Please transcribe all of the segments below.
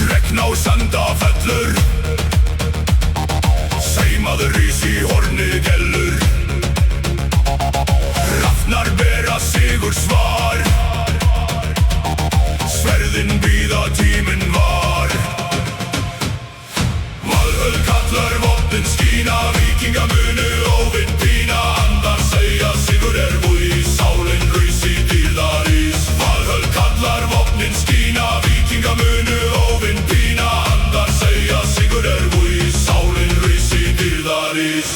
Regn á sanda fellur, saumaður rís í horni gellur. Hrafnar bera sigur svar, sverðin bíða tíminn var. Valhöll kallar vopnin skína, víkinga munu óvinn pína. Andar segja sigur vui, sálin rís í dýrðarís. Valhöll kallar vopnin skína, víkinga munu óvinn pína. Andar segja sigur vui, sálin rís í dýrðarís.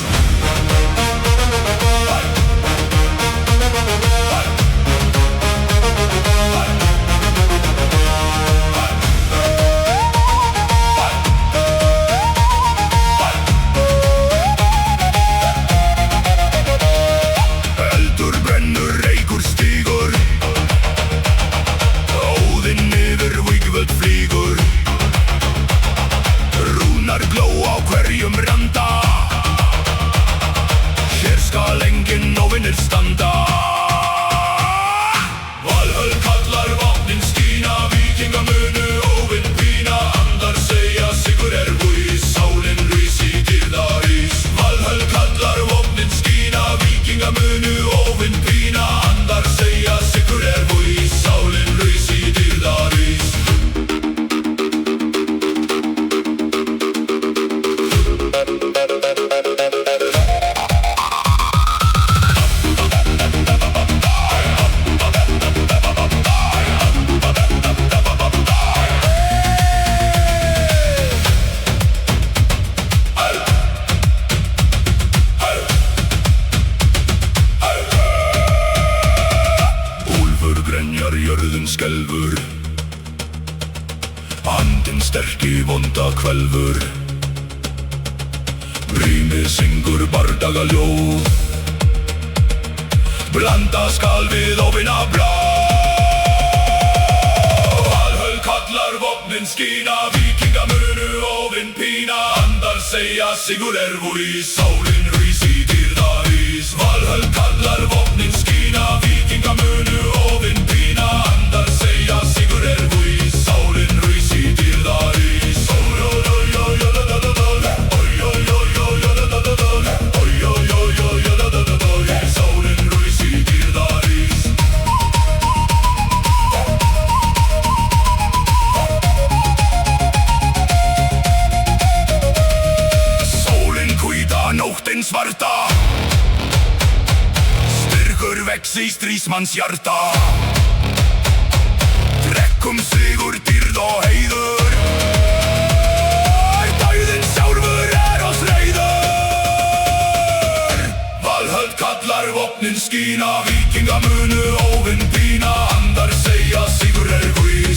Standa. Valhöll kallar vopnin skína, víkinga munu óvinn pína. Andar segja sigur vui, sálin rís í dýrðarís. Valhöll kallar vopnin skína, víkinga munu óvinn pína. Andar segja sigur vui, sálin rís í dýrðarís. Jörðin skelfur, andinn sterki vonda kvelfur. Brímið syngur bardagaljóð, blanda skal við óvinna blá. Valhöll kallar vopnin skína, víkinga munu óvinn pína. Andar segja sigur vui, sálin rís í dýrðarís. Valhöll kallar vopnin skína, víkinga munu óvinn pína. Andar segja sigur vui, sálin rís í dýrðarís. Sálin rís í dýrðarís. Sólin hvíta, nóttin svarta, styrkur vex í stríðsmanns hjarta. Drekkum sigur, dýrð og heiður, dauðinn sjálfur oss reiður. Valhöll kallar vopnin skína, víkinga munu óvinn pína. Andar segja sigur vui,